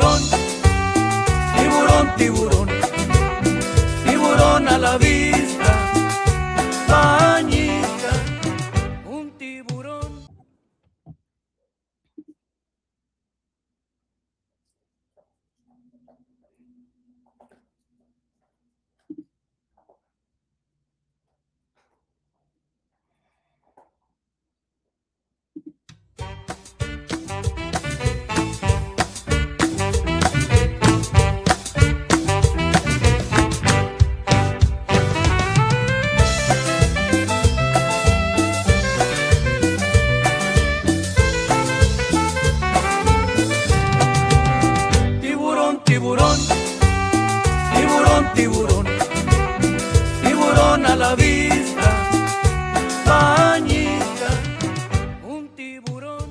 tiburón, tiburón, tiburón, tiburón a la vista, bañista, un tiburón. Tiburón, tiburón, tiburón, tiburón, tiburón a la vista, bañista, un tiburón.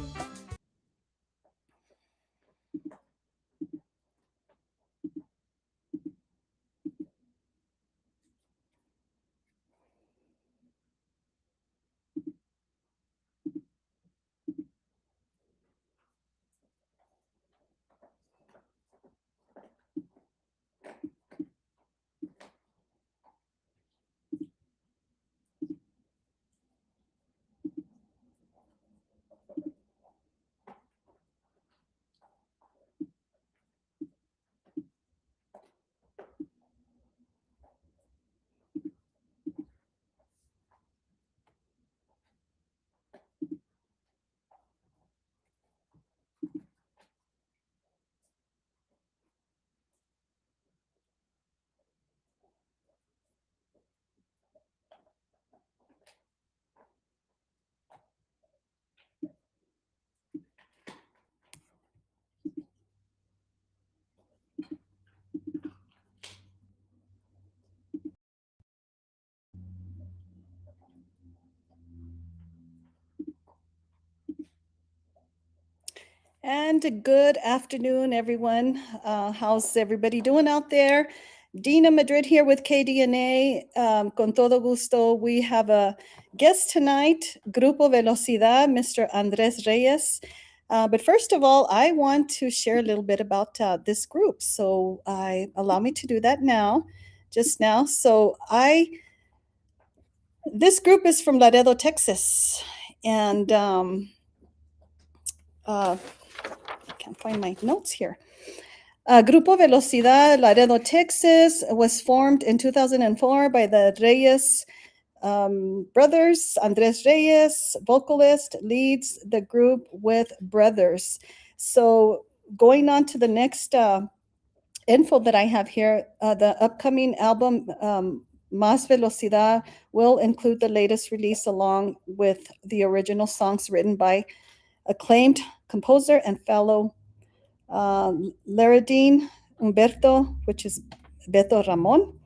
And good afternoon, everyone. How's everybody doing out there? Dina Madrid here with KDNA. Con todo gusto, we have a guest tonight, Grupo Velocidad, Mr. Andres Reyes. But first of all, I want to share a little bit about this group. So allow me to do that now, just now. This group is from Laredo, Texas. And I can't find my notes here. Grupo Velocidad, Laredo, Texas, was formed in 2004 by the Reyes brothers. Andres Reyes, vocalist, leads the group with brothers. So going on to the next info that I have here, the upcoming album, Más Velocidad, will include the latest release along with the original songs written by acclaimed composer and fellow Laradine Humberto, which is Beto Ramon.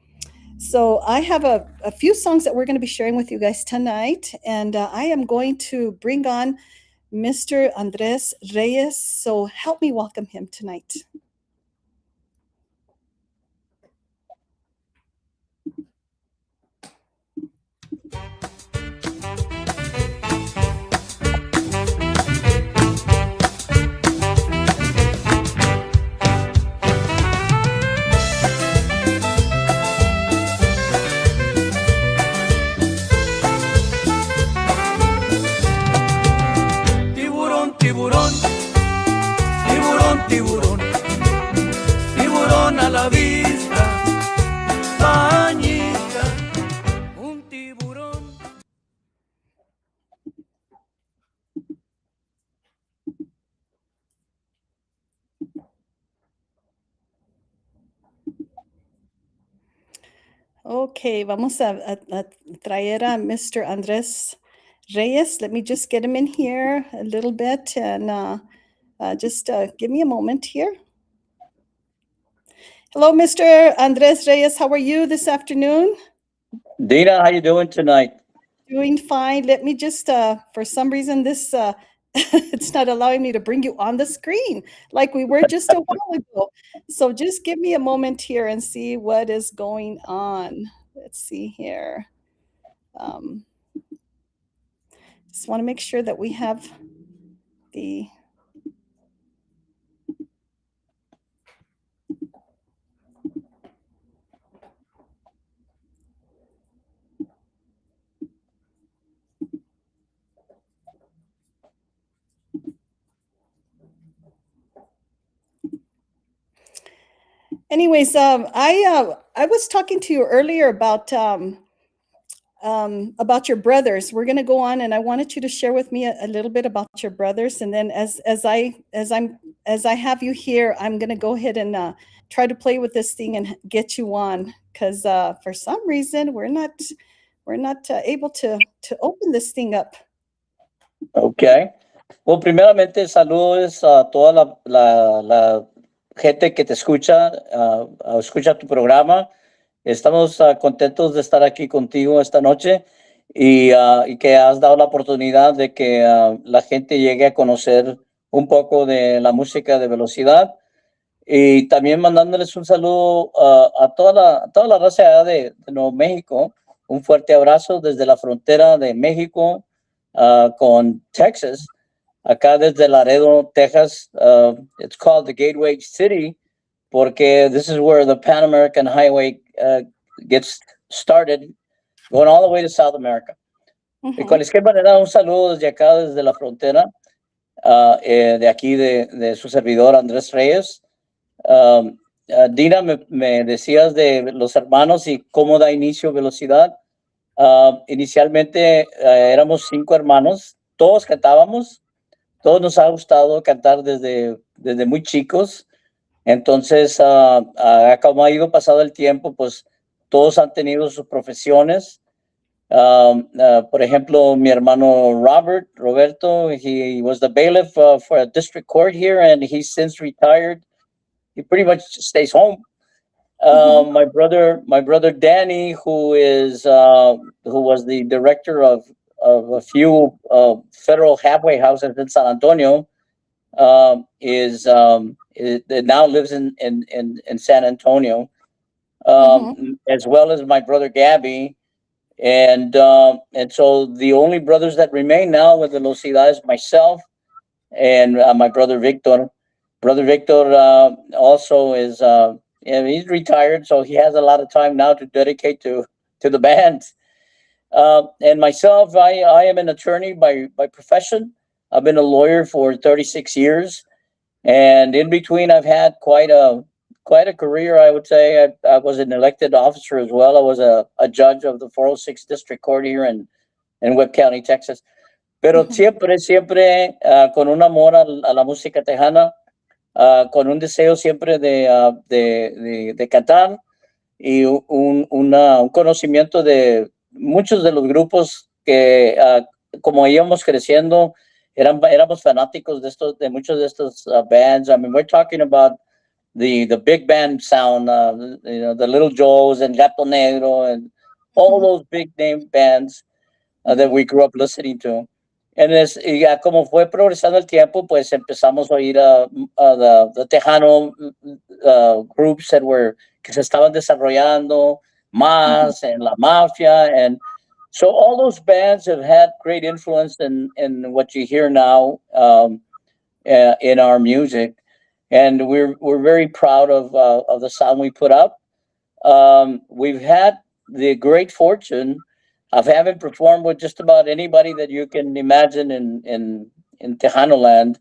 So I have a few songs that we're going to be sharing with you guys tonight, and I am going to bring on Mr. Andres Reyes. So help me welcome him tonight. Tiburón, tiburón, tiburón, tiburón, tiburón a la vista, bañista, un tiburón. Okay, vamos a traer a Mr. Andres Reyes. Let me just get him in here a little bit, and just give me a moment here. Hello, Mr. Andres Reyes. How are you this afternoon? Dina, how you doing tonight? Doing fine. Let me just, for some reason, this it's not allowing me to bring you on the screen like we were just a while ago. So just give me a moment here and see what is going on. Let's see here. Just want to make sure that we have the Anyways, I was talking to you earlier about your brothers. We're going to go on, and I wanted you to share with me a little bit about your brothers, and then as I have you here, I'm going to go ahead and try to play with this thing and get you on, because for some reason we're not able to open this thing up. Okay. Well, primeramente, saludos a toda la gente que te escucha, escucha tu programa. Estamos contentos de estar aquí contigo esta noche y que has dado la oportunidad de que la gente llegue a conocer un poco de la música de Velocidad. Y también mandándoles un saludo a toda la raza allá de Nuevo México. Un fuerte abrazo desde la frontera de México con Texas. Acá desde Laredo, Texas. It's called the Gateway City porque this is where the Pan American Highway gets started, going all the way to South America. De cualquier manera, un saludo desde acá, desde la frontera, de aquí de su servidor Andrés Reyes. Dina, me decías de los hermanos y cómo da inicio Velocidad. Inicialmente éramos 5 hermanos, todos cantábamos, todos nos ha gustado cantar desde muy chicos. Entonces, como ha ido pasado el tiempo, pues todos han tenido sus profesiones. Por ejemplo, mi hermano Roberto, he was the bailiff for a district court here, and he's since retired. He pretty much stays home. My brother Danny, who was the director of a few federal halfway houses in San Antonio, now lives in San Antonio, as well as my brother Gabby, and so the only brothers that remain now with Velocidad is myself and my brother Victor. Brother Victor also is he's retired, so he has a lot of time now to dedicate to the band. And myself, I am an attorney by profession. I've been a lawyer for 36 years. And in between, I've had quite a career, I would say. I was an elected officer as well. I was a judge of the 406 District Court here in Webb County, Texas. Pero siempre con un amor a la música tejana, con un deseo siempre de cantar y un conocimiento de muchos de los grupos que, como íbamos creciendo, éramos fanáticos de muchos de estos bands. I mean, we're talking about the big band sound, the Little Joes and Gato Negro and all those big name bands that we grew up listening to. Y ya como fue progresando el tiempo, pues empezamos a oír the Tejano groups que se estaban desarrollando más en La Mafia, and so all those bands have had great influence in what you hear now in our music, and we're very proud of the sound we put out. We've had the great fortune of having performed with just about anybody that you can imagine in Tejano land.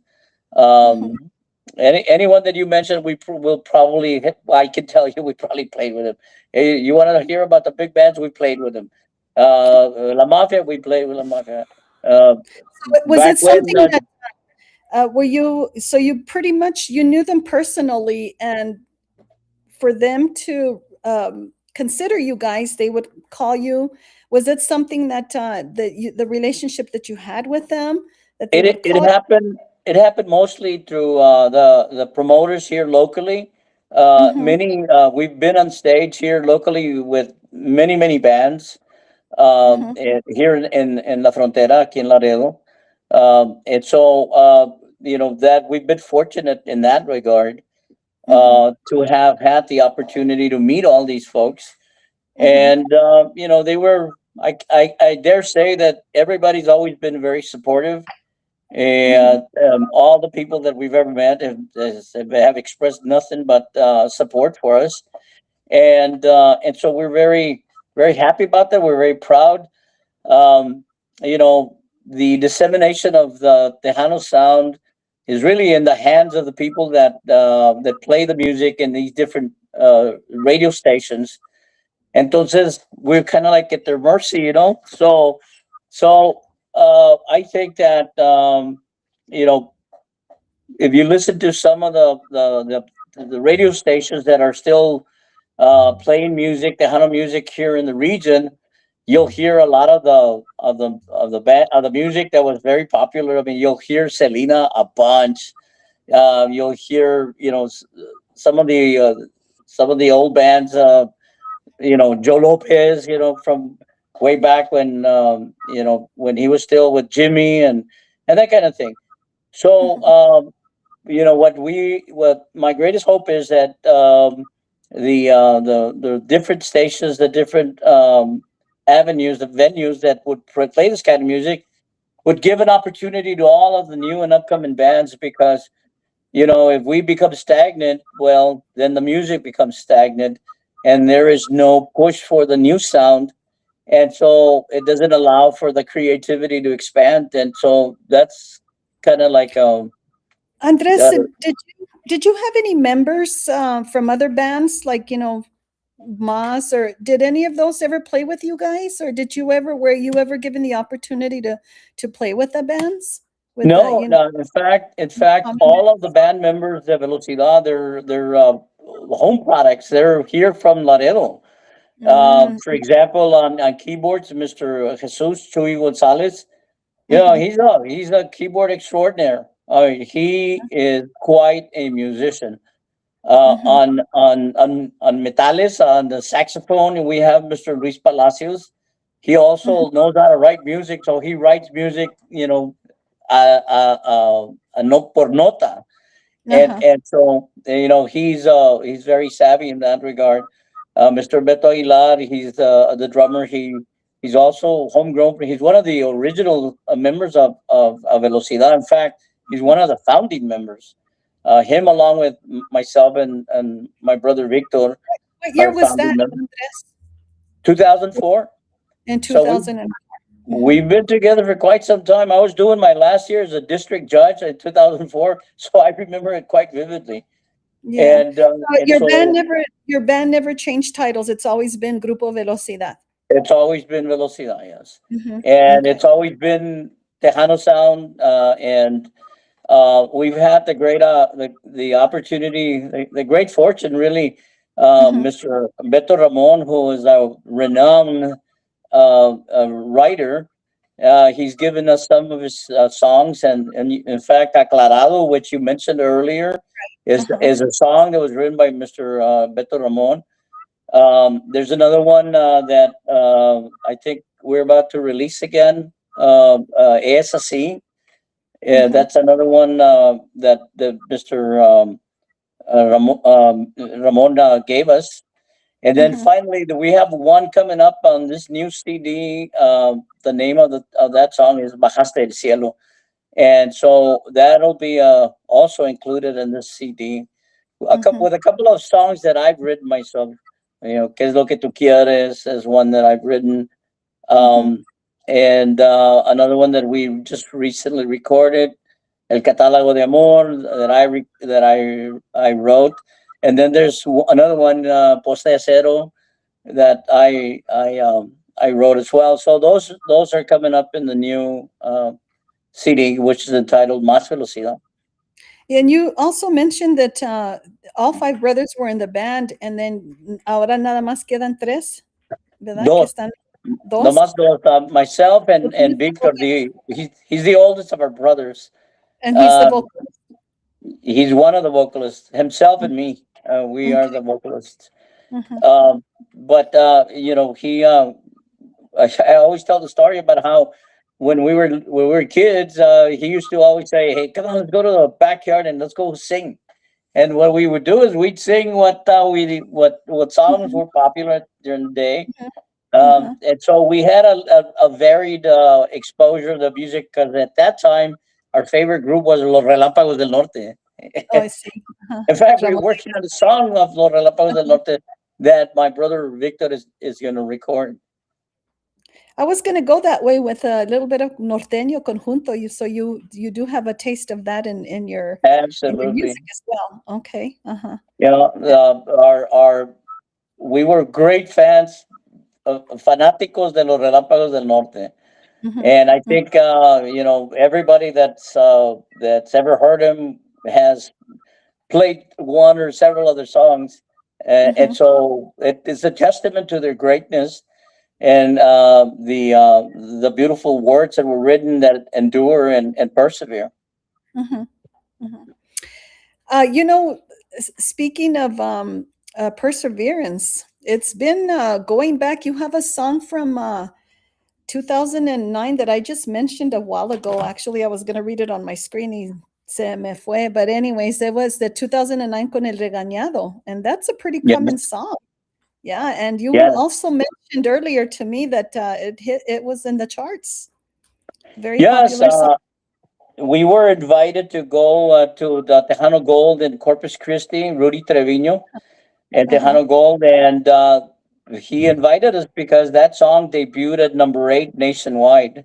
Anyone that you mentioned, will probably. I can tell you, we probably played with them. Hey, you want to hear about the big bands? We played with them. La Mafia, we played with La Mafia. Was it something that you pretty much you knew them personally, and for them to consider you guys, they would call you. Was it something that the relationship that you had with them that they would call happened? It happened mostly through the promoters here locally. Many we've been on stage here locally with many bands here in La Frontera, aquí en Laredo, and so that we've been fortunate in that regard to have had the opportunity to meet all these folks, and they were. I dare say that everybody's always been very supportive. And all the people that we've ever met have expressed nothing but support for us, and so we're very very happy about that. We're very proud. The dissemination of the Tejano sound is really in the hands of the people that play the music in these different radio stations. Entonces, we're kind of like at their mercy, you know. So I think that you know, if you listen to some of the radio stations that are still playing music, Tejano music here in the region, you'll hear a lot of the music that was very popular. I mean, you'll hear Selena a bunch. You'll hear, you know, some of the old bands. You know, Joe Lopez. You know, from way back when you know, when he was still with Jimmy and that kind of thing. So you know, what my greatest hope is that the different stations, the different avenues, the venues that would play this kind of music would give an opportunity to all of the new and upcoming bands, because you know, if we become stagnant, well, then the music becomes stagnant, and there is no push for the new sound, and so it doesn't allow for the creativity to expand, and so that's kind of like Andres, uh, did you have any members from other bands, like, you know, Mas, or did any of those ever play with you guys, or did you ever, were you ever given the opportunity to play with the bands, with the, no, you know, no. In fact, common all of the members? band members of Velocidad, they're home products. They're here from Laredo. Mm, For example, on keyboards, Mr. Jesus Chuy Gonzalez. You know, mhm, he's a keyboard extraordinaire. He is quite a musician. mhm, On metales, on the saxophone, we have Mr. Luis Palacios. He mhm, also knows how to write music, so he writes music, you know, note por nota, uh-huh, and so you know, he's very savvy in that regard. Mr. Beto Aguilar, he's the drummer. He's also homegrown. He's one of the original members of Velocidad. In fact, he's one of the founding members. Him, along with myself and my brother Victor, what year are was founding that, members. Andres? 2004. In So 2000? we've been together for quite some time. I was doing my last year as a district judge in 2004, so I remember it quite vividly. Yeah. And So your band never changed titles. It's always been Grupo Velocidad. it's always been Velocidad, yes, Mhm. and Okay. it's always been Tejano sound, and we've had the opportunity, the great fortune, really. Mhm. Mr. Beto Ramon, who is a renowned writer, he's given us some of his songs, and in fact, Aclarado, which you mentioned earlier, Uh-huh. is a song that was written by Mr. Beto Ramon. There's another one that I think we're about to release again. Es así. Mhm. That's another one that the Mr. Ramon gave us. And then Mhm. finally, we have one coming up on this new CD. The name of that song is Bajaste del Cielo, and so that'll be also included in this CD. Mhm. With a couple of songs that I've written myself. You know, "Que es lo que tú quieres" is one that I've written, Mhm. um, and another one that we just recently recorded, "El Catálogo de Amor," that I wrote, and then there's another one, "Posta de Acero," that I wrote as well. So those are coming up in the new CD, which is entitled "Más Velocidad." And you also mentioned that all five brothers were in the band, and then ahora nada más quedan tres, ¿verdad? Que Dos, están dos. nomás dos, myself So and Victor. He's the oldest of our brothers. and he's the Uh, vocalist. he's one of the vocalists. Himself and me, we are Okay. the vocalists. Mhm. But you know, I always tell the story about how when we were kids, he used to always say, "Hey, come on, let's go to the backyard and let's go sing." And what we would do is we'd sing what songs Mhm. were popular during the day. Mhm. Uh-huh. And so we had a varied exposure to music, because at that time our favorite group was Los Relámpagos del Norte. Oh, I see. Uh-huh. In fact, we were Ramon. working on a song of Los Relámpagos del Norte that my brother Victor is going to record. I was going to go that way with a little bit of norteño conjunto. So you do have a taste of that in your Absolutely. music as well. Okay. Uh-huh. You know, we were great fans, fanáticos de los Relámpagos del Norte. Mhm. And I think, you know, everybody that's ever heard him has played one or several other songs. And Mhm. so it is a testament to their greatness and the beautiful words that were written that endure and persevere. Mhm. Mhm. You know, speaking of perseverance, it's been going back. You have a song from 2009 that I just mentioned a while ago. Actually, I was going to read it on my screen. Y se me fue. But anyways, it was the 2009 con El Regañado. And that's a pretty Yes, common song. Yeah. And you yes, also mentioned earlier to me that it was in the charts. Very yes. popular song. We were invited to go to the Tejano Gold in Corpus Christi, Rudy Trevino at Uh-huh. Tejano Gold, and he invited us because that song debuted at #8 nationwide.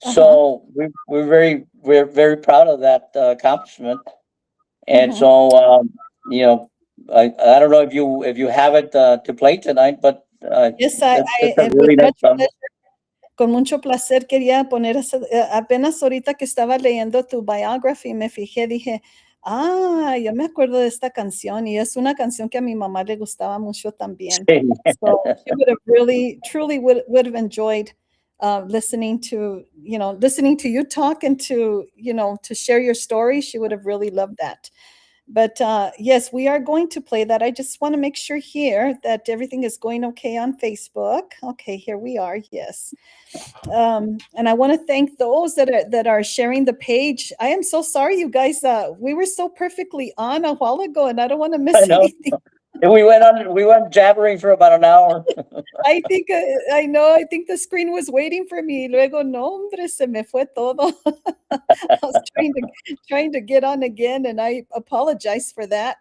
Uh-huh. So we're very proud of that accomplishment. And Mhm. so you know, I don't know if you have it to play tonight, but Yes, it's a with really nice much song. pleasure. Con mucho placer quería poner apenas ahorita que estaba leyendo tu biography, me fijé, dije, yo me acuerdo de esta canción y es una canción que a mi mamá le gustaba mucho también. Sí. So she would have really, truly would have enjoyed listening to you talk and to share your story. She would have really loved that. But yes, we are going to play that. I just want to make sure here that everything is going okay on Facebook. Okay, here we are. Yes. And I want to thank those that are sharing the page. I am so sorry, you guys. We were so perfectly on a while ago, and I don't want to I miss know. anything. We went jabbering for about an hour. I think I know. I think the screen was waiting for me. Luego, no, hombre, se me fue todo. I was trying to get on again, and I apologize for that.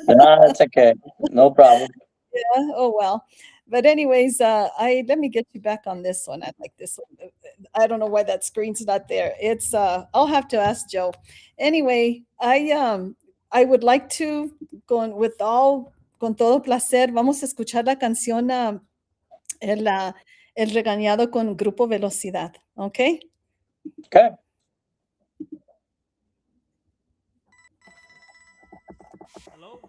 No, it's okay. No problem. Yeah, oh well. But anyways, I let me get you back on this one. I like this one. I don't know why that screen's not there. It's I'll have to ask Joe. Anyway, I would like to con todo placer, vamos a escuchar la canción El Regañado con Grupo Velocidad, ¿ok? Okay. Hello.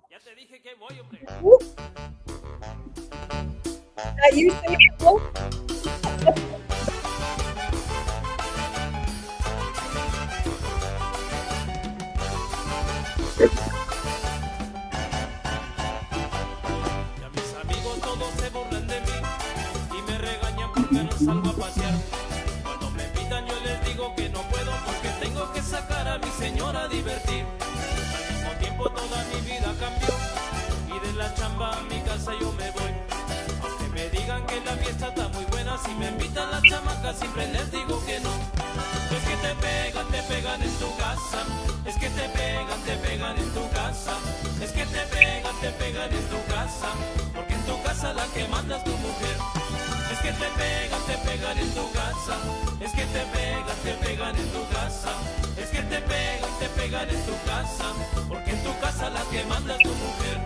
Ya te dije que voy, hombre. That you say hello? Ya mis amigos todos se burlan de mí y me regañan porque no salgo a pasear. Cuando me invitan yo les digo que no puedo porque tengo que sacar a mi señora a divertir. Al mismo tiempo toda mi vida cambió y de la chamba a mi casa yo me voy. Aunque me digan que la fiesta está muy buena, si me invitan las chamacas siempre les digo que no. Es que te pegan en tu casa. Es que te pegan en tu casa. Es que te pegan en tu casa. Porque en tu casa la que manda es tu mujer. Es que te pegan en tu casa. Es que te pegan en tu casa. Es que te pegan en tu casa. Porque en tu casa la que manda es tu mujer.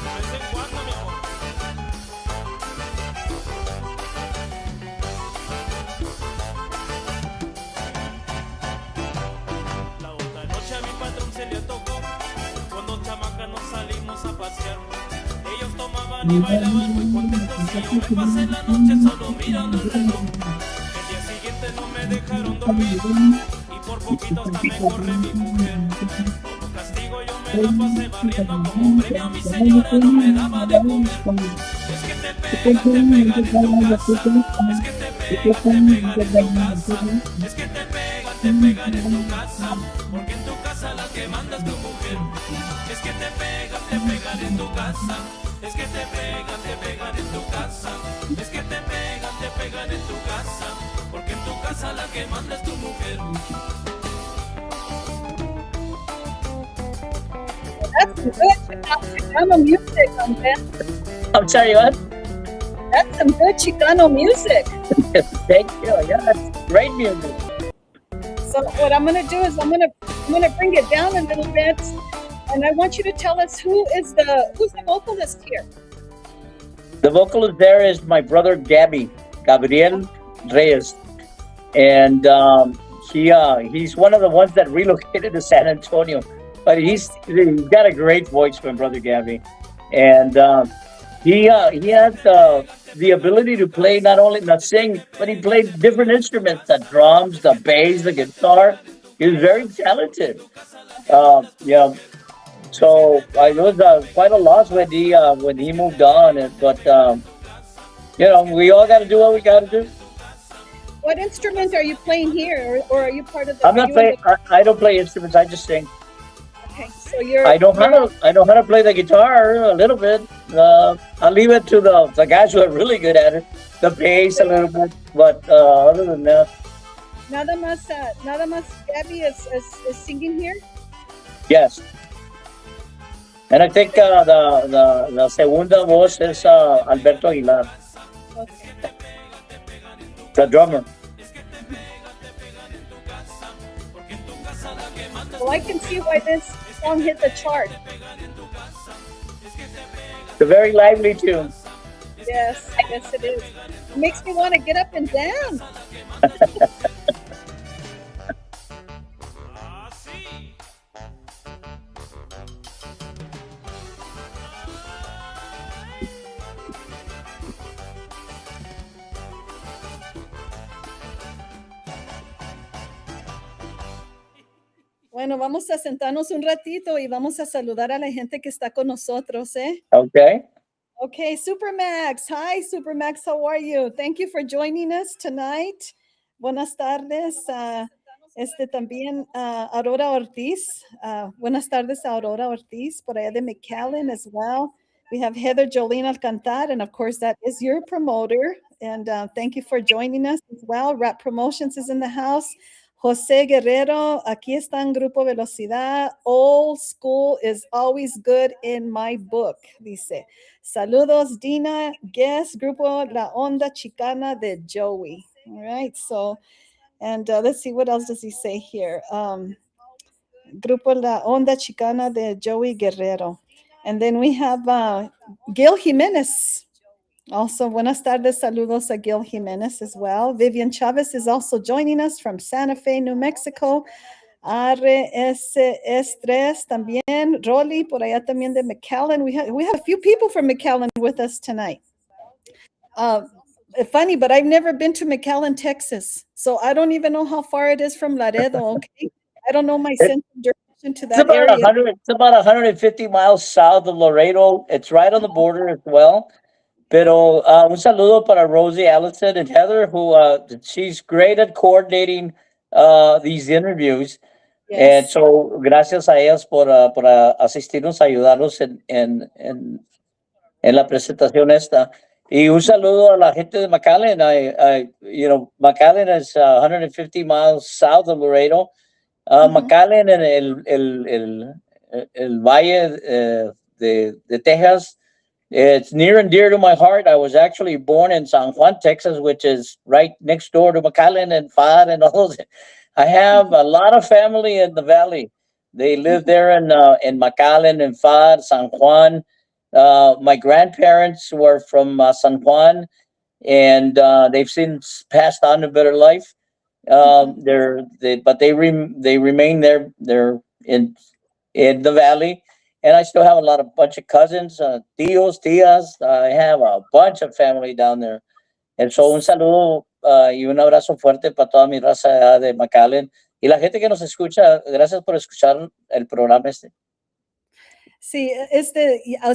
De vez en cuando, mi amor. La otra noche a mi patrón se le tocó, cuando chamacas nos salimos a pasear. Ellos tomaban y bailaban muy contentos y yo me pasé la noche solo mirando el reloj. El día siguiente no me dejaron dormir y por poquito hasta me corre mi mujer. Como castigo yo me la pasé barriendo, como premio mi señora no me daba de comer. Es que te pegan en tu casa. Es que te pegan en tu casa. Es que te pegan en tu casa. Porque en tu casa la que manda es tu mujer. Es que te pegan en tu casa. Es que te pegan en tu casa. Es que te pegan en tu casa. Porque en tu casa la que manda es tu mujer. That's Good Chicano music on that. I'm sorry, what? That's some good Chicano music. Thank you. Yeah, that's great music. So what I'm gonna do is I'm gonna bring it down a little bit, and I want you to tell us who's the vocalist here. The vocalist there is my brother Gabriel Reyes, and he's one of the ones that relocated to San Antonio. But he's got a great voice, my brother Gabby, and he has the ability to play not sing, but he played different instruments: the drums, the bass, the guitar. He's very talented. Yeah. So it was quite a loss when he moved on, but we all got to do what we got to do. What instrument are you playing here, or are you part of the? I'm not playing. I don't play instruments. I just sing. Okay, so you're. I know how to play the guitar a little bit. I'll leave it to the guys who are really good at it. The bass a little bit, but other than that, Nada más Gabby is singing here. yes. And I think the segunda voz is Alberto Aguilar, Okay. the drummer. Well, I can see why this song hit the chart. It's a very lively tune. Yes, yes, it is. It makes me want to get up and dance. Bueno, vamos a sentarnos un ratito y vamos a saludar a la gente que está con nosotros, ¿eh? Okay. Okay, Supermax. Hi, Supermax. How are you? Thank you for joining us tonight. Buenas tardes. También Aurora Ortiz. Buenas tardes, Aurora Ortiz, por allá de McAllen as well. We have Heather Jolene Alcantar, and of course, that is your promoter. And thank you for joining us as well. Rap Promotions is in the house. José Guerrero, aquí están Grupo Velocidad. Old school is always good in my book, dice. Saludos, Dina. Guest, Grupo La Onda Chicana de Joey. All right, so, and let's see, what else does he say here? Grupo La Onda Chicana de Joey Guerrero. And then we have Gil Jimenez. Also, buenas tardes, saludos a Gil Jimenez as well. Vivian Chavez is also joining us from Santa Fe, New Mexico. RS3 también. Rolly, por allá también de McAllen. We have a few people from McAllen with us tonight. Funny, but I've never been to McAllen, Texas. So I don't even know how far it is from Laredo, okay? I don't know my sense of direction to that area. It's about 150 miles south of Laredo. It's right on the border as well. Pero un saludo para Rosie, Allison, and Heather, who she's great at coordinating these interviews. Yes. And so, gracias a ellas por asistirnos, ayudarnos en la presentación esta. Y un saludo a la gente de McAllen. McAllen is 150 miles south of Laredo. McAllen en el Valle de Texas. It's near and dear to my heart. I was actually born in San Juan, Texas, which is right next door to McAllen and FAD and all those. I have a lot of family in the valley. They live there in McAllen and FAD, San Juan. My grandparents were from San Juan, and they've since passed on to better life. But they remain there. They're in the valley. And I still have a bunch of cousins, tíos, tías. I have a bunch of family down there. And so un saludo y un abrazo fuerte para toda mi raza de McAllen. Y la gente que nos escucha, gracias por escuchar el programa este. Sí,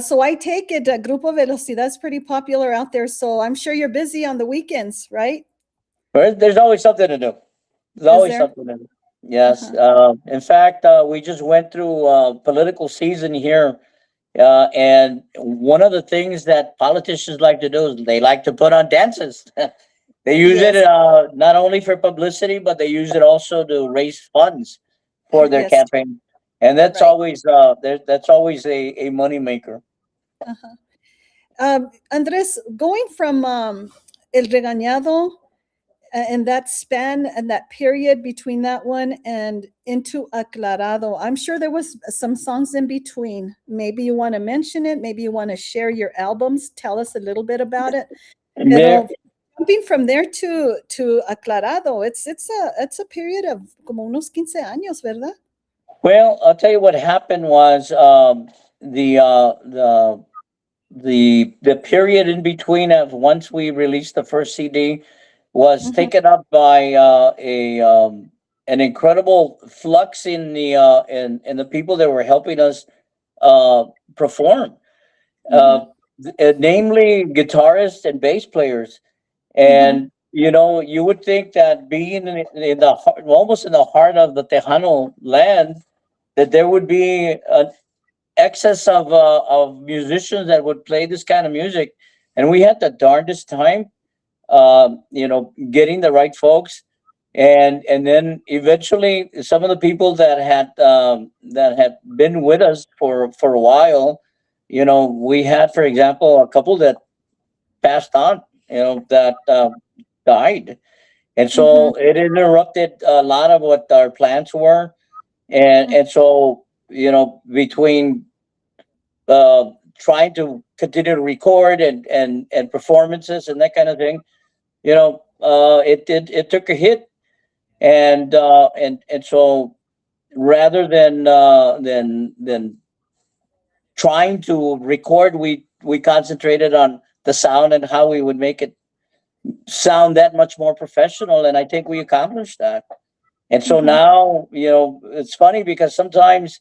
so I take it Grupo Velocidad is pretty popular out there. So I'm sure you're busy on the weekends, right? There's always something to do. There's always something to do. Yes. In fact, we just went through political season here. And one of the things that politicians like to do is they like to put on dances. They use it not only for publicity, but they use it also to raise funds for their campaign. and that's Right. always that's always a money maker. Uh-huh. Andres, going from El Regañado and that span and that period between that one and into Aclarado, I'm sure there was some songs in between. Maybe you want to mention it. Maybe you want to share your albums. Tell us a little bit about it. There, Pero jumping from there to Aclarado, it's a period of como unos 15 años, ¿verdad? well, I'll tell you what happened was the uh, the the period in between of once we released the first CD was Mhm, taken up by a an incredible flux in the in the people that were helping us uh, perform, mhm, uh, namely guitarists and bass players. mhm, And you would think that being in the almost in the heart of the Tejano land, that there would be an excess of musicians that would play this kind of music, and we had the darndest time, getting the right folks, and then eventually some of the people that had been with us for a while, we had, for example, a couple that passed on, that died, and mhm, so it interrupted a lot of what our plans were, and so between trying to continue to record and performances and that kind of thing, it took a hit, and so rather than trying to record, we concentrated on the sound and how we would make it sound that much more professional, and I think we accomplished that. And so mhm, now, it's funny because sometimes,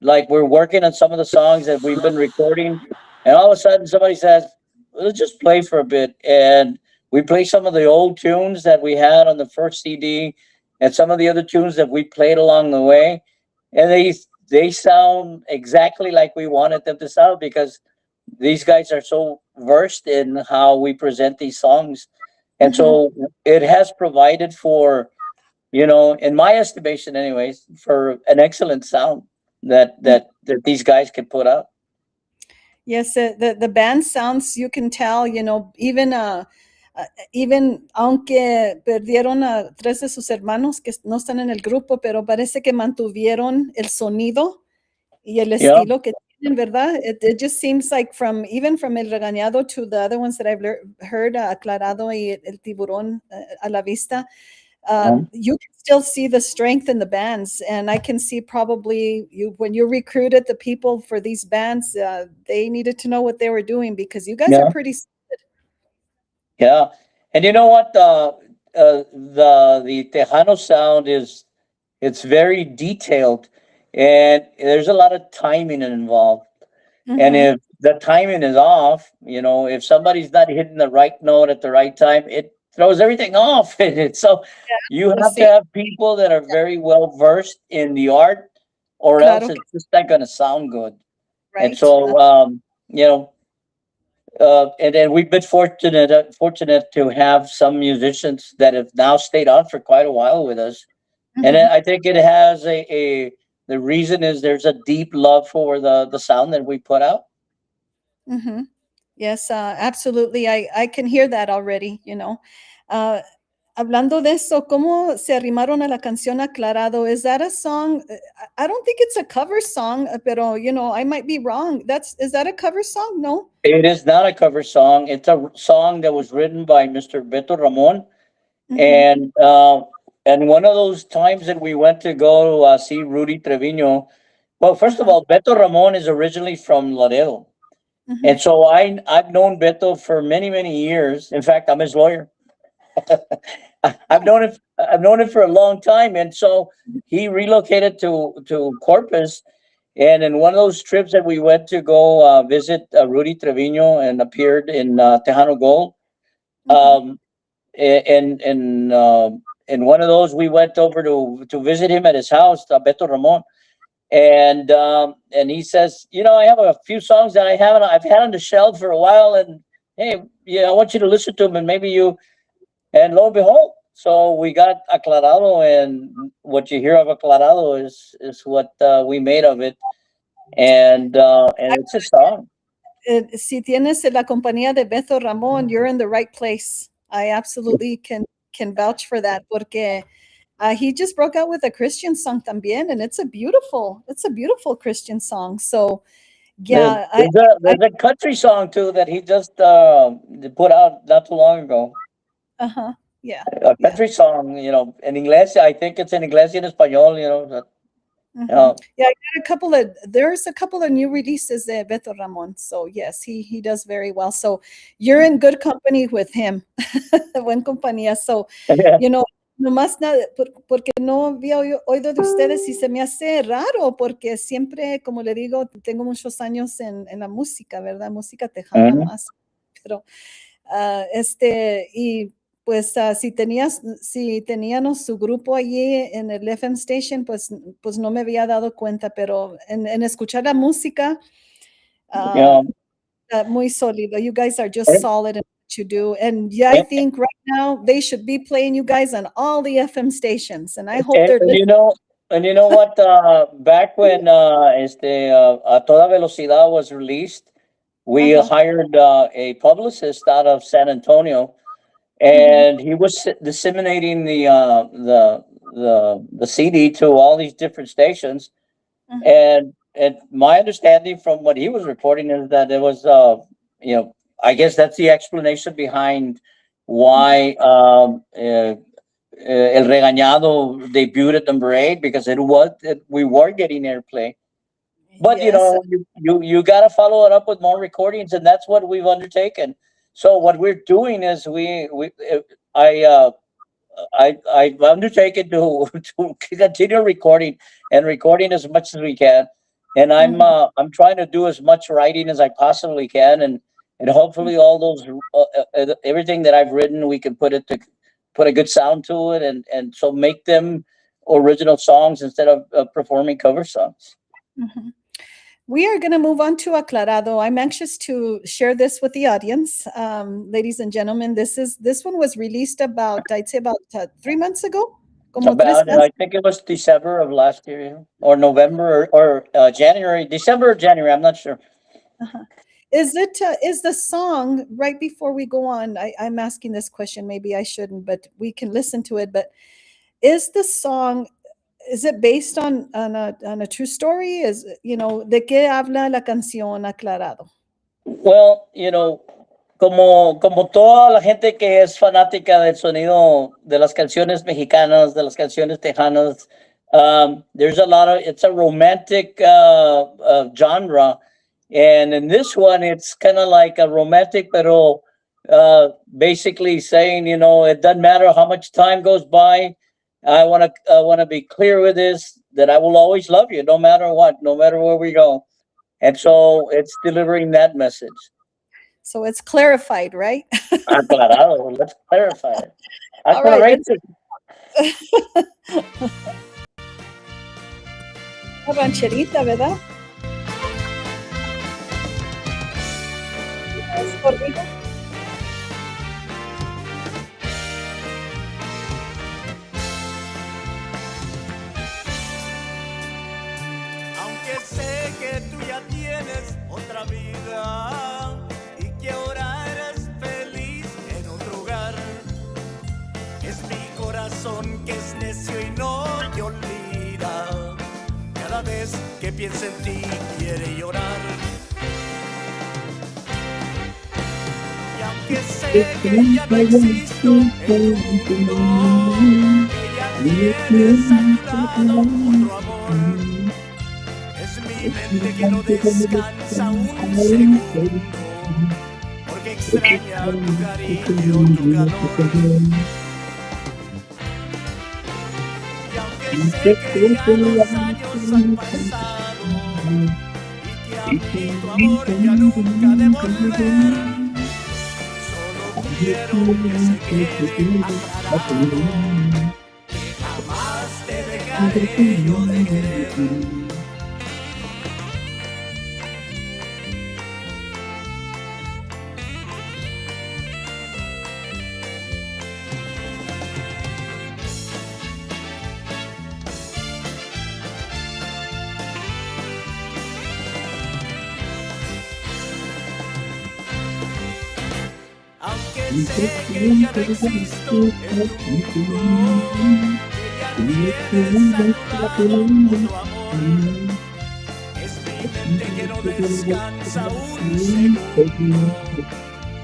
like, we're working on some of the songs that we've been recording, and all of a sudden somebody says, let's just play for a bit. And we play some of the old tunes that we had on the first CD and some of the other tunes that we played along the way. And they sound exactly like we wanted them to sound because these guys are so versed in how we present these songs. And mhm. so it has provided for, in my estimation anyways, for an excellent sound that these guys can put out. Yes, the band sounds, you can tell, uh, even aunque perdieron a tres de sus hermanos que no están en el grupo, pero parece que mantuvieron el sonido y el Yeah. estilo que tienen, ¿verdad? It just seems like even from El Regañado to the other ones that I've heard, Aclarado y El Tiburón, a la vista, you can still see the strength in the bands, and I can see probably when you recruited the people for these bands, they needed to know what they were doing because you guys are Yeah. pretty. Yeah. And you know what? The Tejano sound it's very detailed, and there's a lot of timing involved. And Mm-hmm. if the timing is off, if somebody's not hitting the right note at the right time, it throws everything off. And so you Pues have to sí, have people that are very well versed in the art, or else claro, it's just not going to sound good. And right. so, and then we've been fortunate to have some musicians that have now stayed on for quite a while with us. And Mm-hmm. I think it has the reason is there's a deep love for the sound that we put out. Mm-hmm. Yes, absolutely. I can hear that already. Uh, Hablando de eso, ¿cómo se arrimaron a la canción Aclarado? Is that a song? I don't think it's a cover song, pero I might be wrong. Is that a cover song? No. It is not a cover song. It's a song that was written by Mr. Beto Ramon, Mm-hmm. and one of those times that we went to go see Rudy Trevino. Well, first of Uh-huh. all, Beto Ramon is originally from Laredo, Mm-hmm. and so I've known Beto for many years. In fact, I'm his lawyer. Oh. I've known him for a long time, and so he relocated to Corpus. And in one of those trips that we went to go visit Rudy Trevino and appeared in Tejano Gold, Mm-hmm. um, in one of those we went over to visit him at his house, Beto Ramon, and he says, I have a few songs that I've had on the shelf for a while, and hey, yeah, I want you to listen to them, and maybe you. And lo and behold, So we got aclarado, and what you hear of aclarado is what we made of it, and it's a song. Si tienes la compañía de Beto Ramón, you're in the right place. I absolutely can vouch for that porque he just broke out with a Christian song también, and it's a beautiful Christian song. So yeah, There's a country song too that he just put out not too long ago. uh-huh, yeah, A yeah. country song, in English. I think it's in English and español. Yeah, there's a couple of new releases de Beto Ramon. So yes, he does very well. So you're in good company with him. Buen compañía. So, Yeah. nomás nada, porque no había oído de ustedes y se me hace raro porque siempre, como le digo, tengo muchos años en la música, ¿verdad? Música tejana Mhm. más. Pero, y pues si teníamos su grupo allí en el FM station, pues no me había dado cuenta, pero en escuchar la música, Yeah. muy sólido. You guys are just And, solid in what you do. And yeah, I and, think right now they should be playing you guys on all the FM stations. And I hope and they're listening. you know what? Back when A Toda Velocidad was released, we Uh-huh. hired a publicist out of San Antonio, and he was disseminating the CD to all these different stations. Mhm. And my understanding from what he was reporting is that it was I guess that's the explanation behind why El Regañado debuted at number 8, because we were getting airplay. But Yes. you got to follow it up with more recordings, and that's what we've undertaken. So what we're doing is I've undertaken to continue recording as much as we can, and I'm trying to do as much writing as I possibly can, and hopefully all those everything that I've written, we can put a good sound to it, and so make them original songs instead of performing cover songs. Mhm. We are going to move on to Aclarado. I'm anxious to share this with the audience. Ladies and gentlemen, this one was released I'd say about 3 months ago. Como tres About, meses. I think it was December of last year, or November, or January, December or January. I'm not sure. Uh-huh. Is the song, right before we go on, I'm asking this question, maybe I shouldn't, but we can listen to it, but is the song, is it based on a true story? ¿De qué habla la canción Aclarado? Well, como toda la gente que es fanática del sonido de las canciones mexicanas, de las canciones tejanas, there's it's a romantic genre. And in this one, it's kind of like a romantic, pero basically saying, it doesn't matter how much time goes by. I want to be clear with this, that I will always love you, no matter what, no matter where we go. And so it's delivering that message. So it's clarified, right? Aclarado. Let's clarify it. All right. Una rancherita, ¿verdad? ¿Es corrido? Aunque sé que tú ya tienes otra vida y que ahora eres feliz en otro hogar, es mi corazón que es necio y no te olvida. Cada vez que piensa en ti quiere llorar. Y aunque sé que ya no existo en tu mundo, que ya tienes a tu lado otro amor, es mi mente que no descansa un segundo, porque extraña tu cariño, tu calor. Y aunque sé que ya los años han pasado y que a mí tu amor ya nunca debo volver, solo quiero que se quede aclarado que jamás te dejaré yo de querer. sé que ya no existo en tu mundo, que ya no tienes a tu lado otro amor. Es mi mente que no descansa un segundo,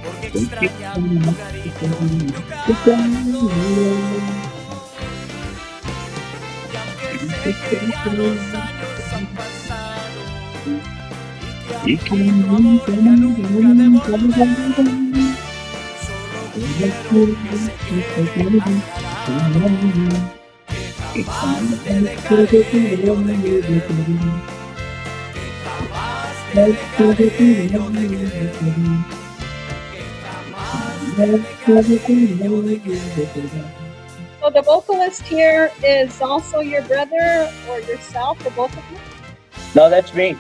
porque extraña tu cariño, tu calor. Y aunque sé que ya los años han pasado y que a mí tu amor ya nunca devolverá, solo quiero que se quede aclarado que jamás te dejaré yo de querer, que jamás te dejaré yo de querer, que jamás te dejaré yo de querer. So the vocalist here is also your brother or yourself, or both of you? No, that's me.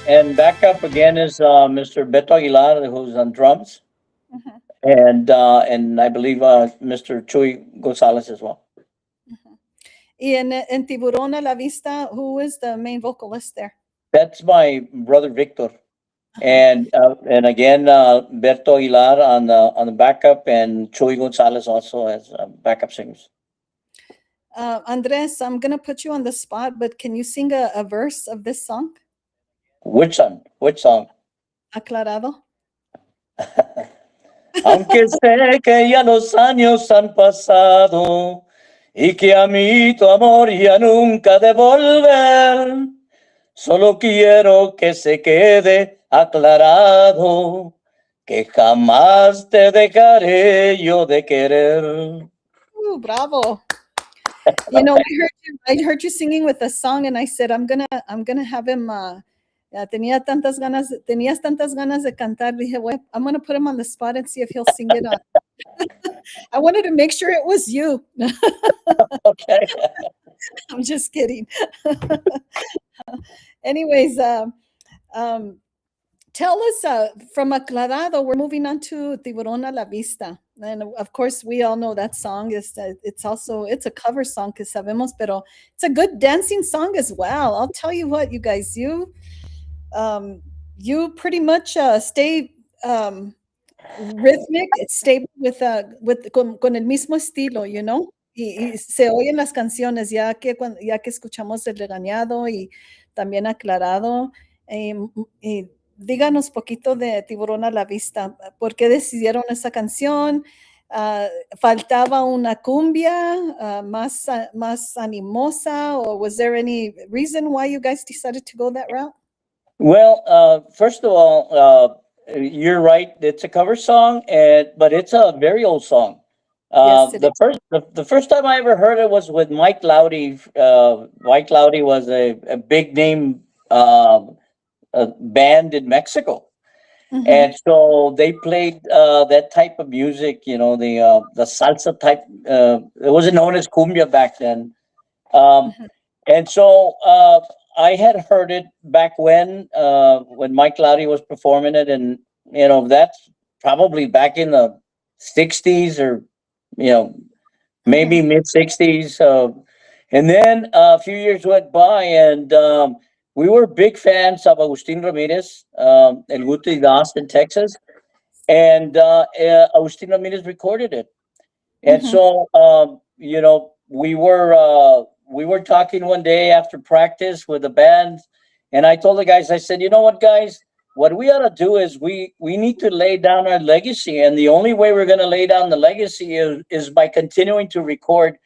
And backup again is Mr. Beto Aguilar, who's on drums, Mhm, and I believe Mr. Chuy Gonzalez as well. mhm. Y en Tiburón a la Vista, who is the main vocalist there? That's my brother Victor, Uh-huh. and again Berto Aguilar on the backup, and Chuy Gonzalez also as backup singers. Andres, I'm going to put you on the spot, but can you sing a verse of this song? Which song? Which song? Aclarado. Aunque sé que ya los años han pasado y que a mí tu amor ya nunca de volver, solo quiero que se quede aclarado que jamás te dejaré yo de querer. Ooh, bravo. I heard you singing with a song, and I said, I'm gonna have him. Tenías tantas ganas de cantar. Dije, well, I'm gonna put him on the spot and see if he'll sing it on. I wanted to make sure it was you. Okay. I'm just kidding. Anyways, um, tell us from Aclarado, we're moving on to Tiburón a la Vista. And of course, we all know that song is it's a cover song que sabemos, pero it's a good dancing song as well. I'll tell you what, you guys, you pretty much stay rhythmic, stay con el mismo estilo, you know? Y se oyen las canciones ya que escuchamos el regañado y también aclarado. Y díganos poquito de Tiburón a la Vista. ¿Por qué decidieron esa canción? ¿Faltaba una cumbia más animosa? Or was there any reason why you guys decided to go that route? Well, first of all, you're right. It's a cover song, but it's a very old song. Yes, it is. The first time I ever heard it was with Mike Loudy. Mike Loudy was a big name band in Mexico, Mhm, and so they played that type of music. You know, the salsa type. It wasn't known as cumbia back then. Um, mhm, and so I had heard it back when Mike Cloudy was performing it, and that's probably back in the '60s or you know maybe mhm, mid '60s. And then a few years went by, and we were big fans of Agustin Ramirez, El Guto y Das in Texas, and Agustin Ramirez recorded it. And mhm, so, we were talking one day after practice with the band, and I told the guys, I said, you know what, guys, what we ought to do is we need to lay down our legacy, and the only way we're going to lay down the legacy is by continuing to record.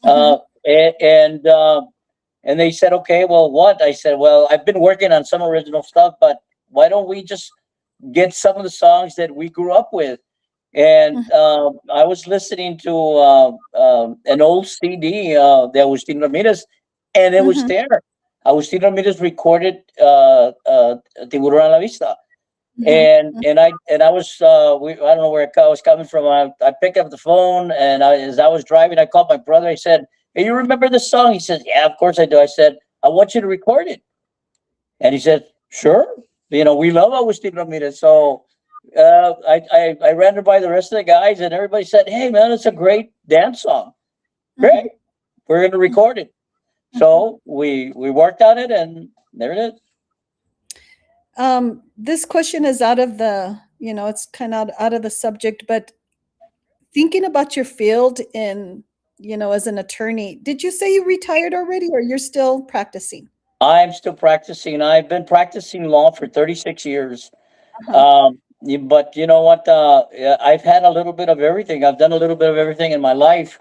mhm, Uh, a- and and they said, okay, well, what? I said, well, I've been working on some original stuff, but why don't we just get some of the songs that we grew up with? And mhm, I was listening to an old CD, the Agustin Ramirez, and it was mhm, there. Agustin Ramirez recorded Tiburón a la Vista, mhm, and I was I don't know where I was coming from. I picked up the phone, and as I was driving, I called my brother. I said, "Hey, you remember this song?" He says, "Yeah, of course I do." I said, "I want you to record it," and he said, "Sure." We love Agustin Ramirez, so I ran it by the rest of the guys, and everybody said, "Hey, man, it's a great dance song. mhm, Great, we're going to record it." mhm. So we worked on it, and there it is. This question is out of the, it's kind of out of the subject, but thinking about your field in, as an attorney, did you say you retired already or you're still practicing? I'm still practicing. I've been practicing law for 36 years. Uh-huh. But you know what? Yeah, I've had a little bit of everything. I've done a little bit of everything in my life.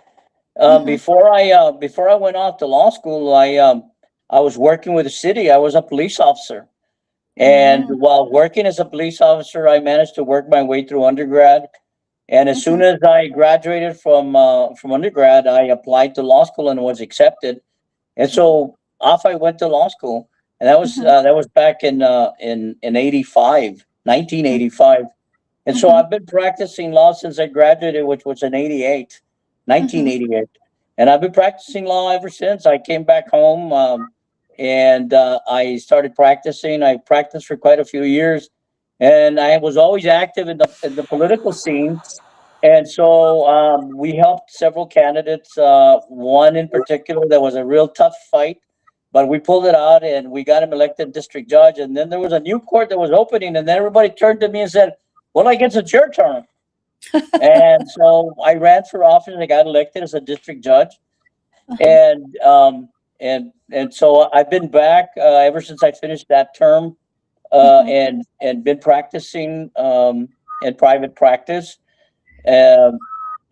Mhm, Before I went off to law school, I was working with the city. I was a police officer, and mm, while working as a police officer, I managed to work my way through undergrad. And as soon mhm, as I graduated from undergrad, I applied to law school and was accepted. And mhm, so off I went to law school, and mhm, that was back in 85, mm, 1985. And so mhm, I've been practicing law since I graduated, which was in 88, nineteen mhm, eighty eight, and I've been practicing law ever since. I came back home, and I started practicing. I practiced for quite a few years, and I was always active in the political scene. And so we helped several candidates. One in particular that was a real tough fight, but we pulled it out and we got him elected district judge. And then there was a new court that was opening, and then everybody turned to me and said, "Well, I guess it's your turn." And so I ran for office. I got elected as a district judge, uh-huh, and so I've been back ever since I finished that term, mhm, and been practicing in private practice. Um,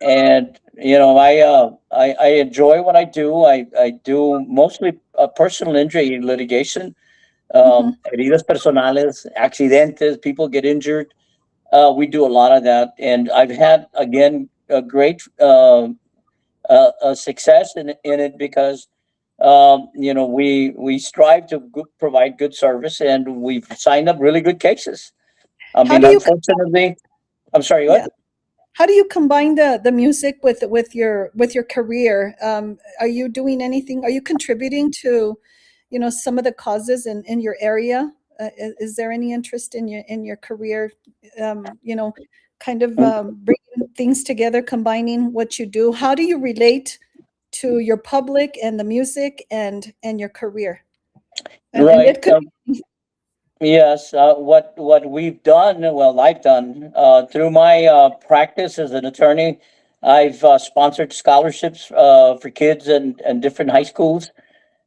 and I enjoy what I do. I do mostly personal injury litigation, mhm, heridas personales, accidentes, people get injured. We do a lot of that, and I've had again a great success in it because we strive to provide good service, and we've signed up really good cases. I How mean, do you unfortunately, I'm sorry. yeah. What? How do you combine the music with your career? Are you doing anything? Are you contributing to, some of the causes in your area? Is there any interest in your career? Kind of bringing things together, combining what you do. How do you relate to your public and the music and your career? And Right. it could Yes, what we've done, well, I've done through my practice as an attorney, I've sponsored scholarships for kids and different high schools,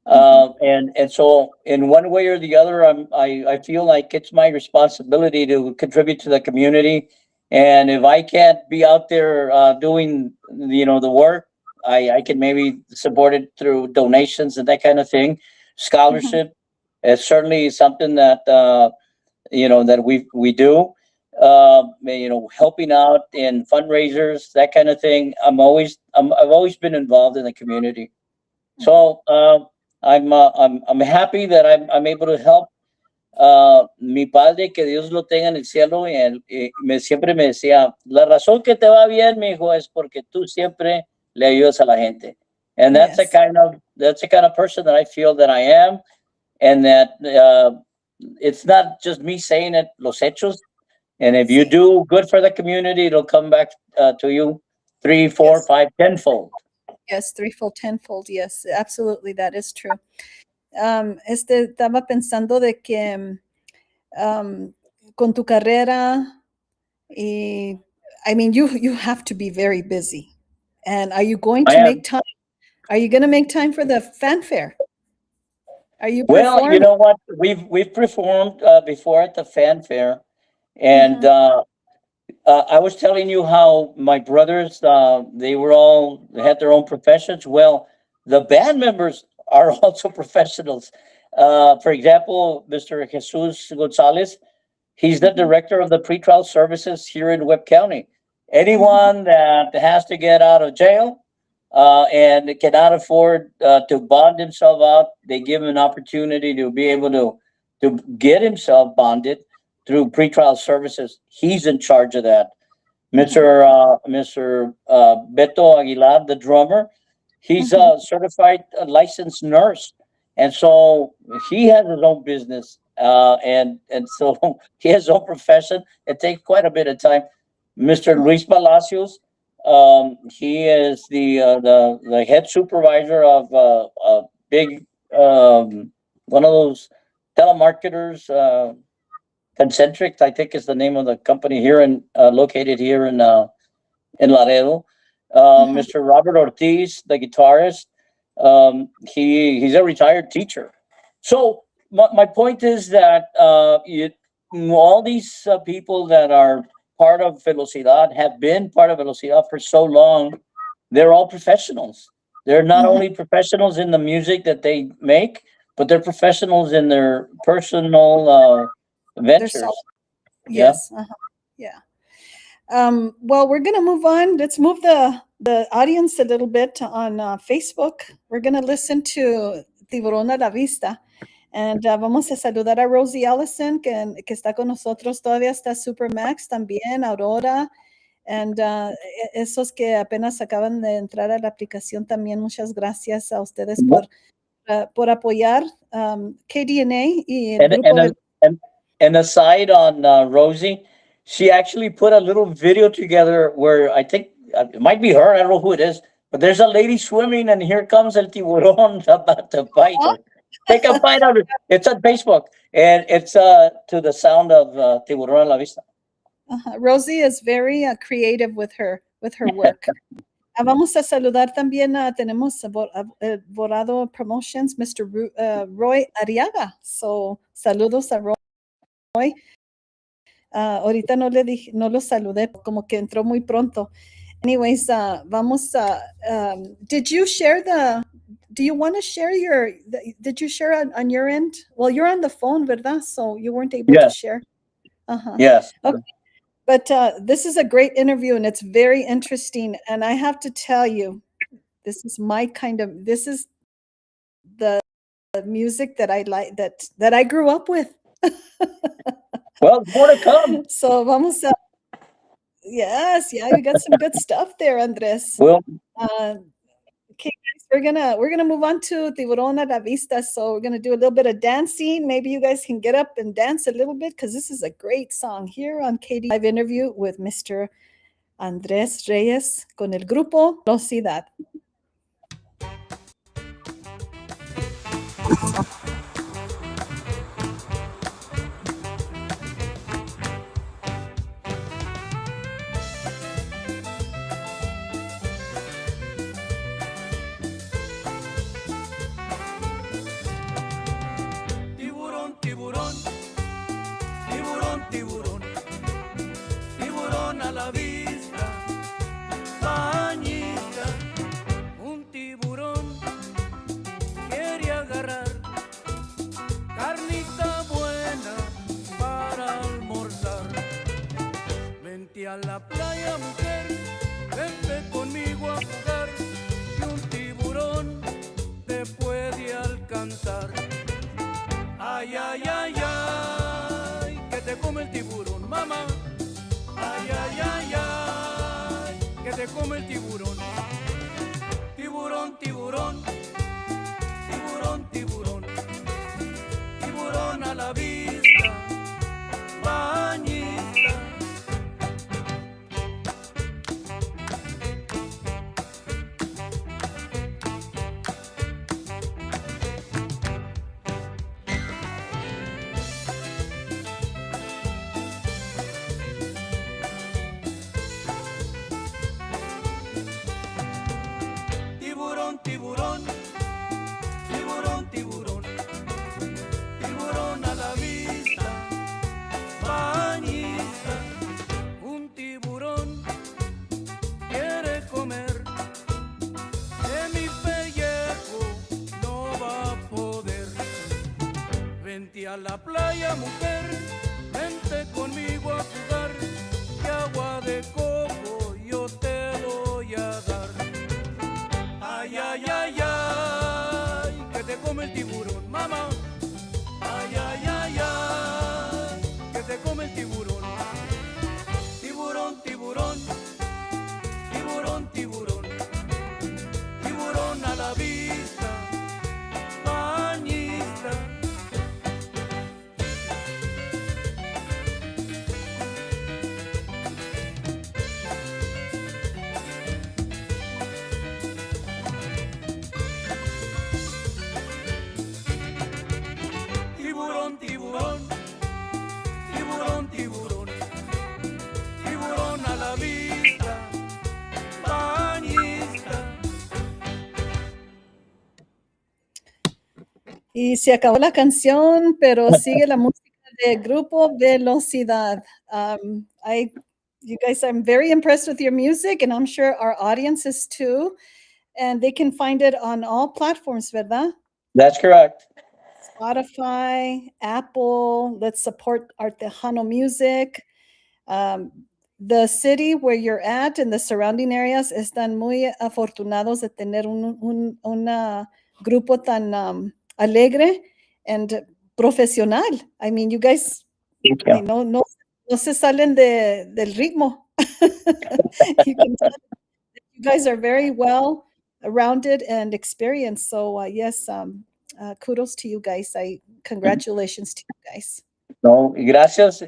Mhm, and so in one way or the other, I feel like it's my responsibility to contribute to the community, and if I can't be out there doing the work, I can maybe support it through donations and that kind of thing. mhm, Scholarship is certainly something that that we do. Helping out in fundraisers, that kind of thing. I've always been involved in the community. mhm. So I'm happy that I'm able to help. Mi padre, que Dios lo tenga en el cielo, siempre me decía, la razón que te va bien, mi hijo, es porque tú siempre le ayudas a la gente. And Yes. that's the kind of person that I feel that I am, and that it's not just me saying it, los hechos. And if you Sí. do good for the community, it'll come back to you three, four, Yes. five, tenfold. Yes. Threefold, tenfold. Yes. Absolutely. That is true. Estaba pensando de que um, con tu carrera, y, I mean, you have to be very busy. And are you going I to make am. time? Are you going to make time for the fanfare? Are you Well, you performing? know what? We've performed before at the fanfare, and Mhm, I was telling you how my brothers they had their own professions. Well, the band members are also professionals. For example, Mr. Jesus Gonzalez, he's the mhm, director of the pretrial services here in Webb County. mhm, Anyone that has to get out of jail and cannot afford to bond himself out, they give him an opportunity to be able to get himself bonded through pretrial services. He's in charge of that. mhm, Mr. Beto Aguilar, the drummer, he's mhm, a certified licensed nurse, and so he has his own business, and so he has his own profession. It takes quite a bit of time. Mr. mhm, Luis Palacios, he is the head supervisor of a big one of those telemarketers. Concentric, I think is the name of the company here located here in Laredo. Mr. Robert Ortiz, the guitarist, he's a retired teacher. So my point is that all these people that are part of Velocidad have been part of Velocidad for so long. They're all professionals. They're not only professionals in the music that they make, but they're professionals in their personal ventures. Yes. Yeah. Well, we're going to move on. Let's move the audience a little bit on Facebook. We're going to listen to Tiburón a la Vista. And vamos a saludar a Rosie Allison, que está con nosotros todavía, está Supermax también, Aurora, and esos que apenas acaban de entrar a la aplicación también. Muchas gracias a ustedes por apoyar KDNA y el grupo. And aside on Rosie, she actually put a little video together where I think it might be her. I don't know who it is, but there's a lady swimming, and here comes el tiburón about to bite her. Take a bite out of it. It's on Facebook, and it's to the sound of Tiburón a la Vista. Rosie is very creative with her work. Vamos a saludar también, tenemos Borado Promotions, Mr. Roy Ariaga. So, saludos a Roy. Ahorita no lo saludé, como que entró muy pronto. Anyways, vamos a, did you want to share did you share on your end? Well, you're on the phone, ¿verdad? So you weren't able to share. Yes. Okay. But this is a great interview, and it's very interesting. And I have to tell you, this is the music that I like, that I grew up with. Well, more to come. So vamos a, yes, yeah, you got some good stuff there, Andres. Well, okay, guys, we're gonna move on to Tiburón a la Vista. So we're gonna do a little bit of dancing. Maybe you guys can get up and dance a little bit, because this is a great song here on KD Live interview with Mr. Andrés Reyes con el Grupo Velocidad. Tiburón a la vista, bañista, un tiburón quiere agarrar carnita buena para almorzar. Vente a la playa, mujer, vente conmigo a jugar, que un tiburón te puede alcanzar. Ay, ay, ay, ay, que te come el tiburón, mamá. Ay, ay, ay, ay, que te come el tiburón. Tiburón, tiburón, tiburón, tiburón, tiburón a la vista, bañista. Tiburón, tiburón, tiburón, tiburón, tiburón a la vista, bañista. Un tiburón quiere comer, de mi pellejo no va a poder. Vente a la playa, mujer, vente conmigo a jugar, que agua de coco yo te voy a dar. Ay, ay, ay, ay, que te come el tiburón, mamá. Ay, ay, ay, ay, que te come el tiburón. Tiburón, tiburón, tiburón, tiburón, tiburón a la vista, bañista. Y se acabó la canción, pero sigue la música de Grupo Velocidad. You guys, I'm very impressed with your music, and I'm sure our audience is too. And they can find it on all platforms, ¿verdad? That's correct. Spotify, Apple. Let's support our Tejano music. Um, the city where you're at and the surrounding areas están muy afortunados de tener una grupo tan alegre and profesional. I mean, you guys, Thank I you. know, no se salen del ritmo. You can tell you guys are very well rounded and experienced. So yes, kudos to you guys. Congratulations to you guys. No, y gracias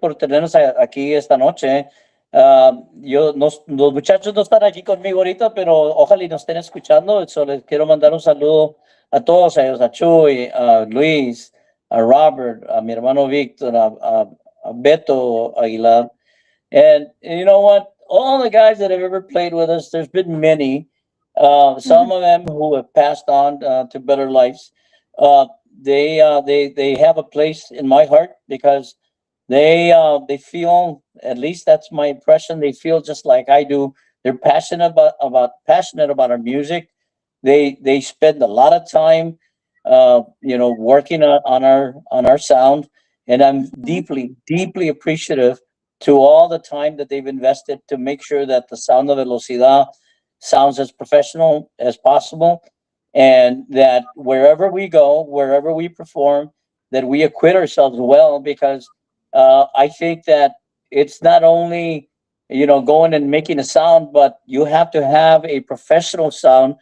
por tenernos aquí esta noche. Los muchachos no están aquí conmigo ahorita, pero ojalá y nos estén escuchando. So les quiero mandar un saludo a todos ellos, a Chuy, a Luis, a Robert, a mi hermano Víctor, a Beto Aguilar. And you know what? All the guys that have ever played with us, there's been many. Some of them who have passed on to better lives. Uh, they have a place in my heart because they feel, at least that's my impression. They feel just like I do. They're passionate about our music. They spend a lot of time, working on our sound, and I'm deeply appreciative to all the time that they've invested to make sure that the sound of Velocidad sounds as professional as possible, and that wherever we go, wherever we perform, that we acquit ourselves well, because I think that it's not only going and making a sound, but you have to have a professional sound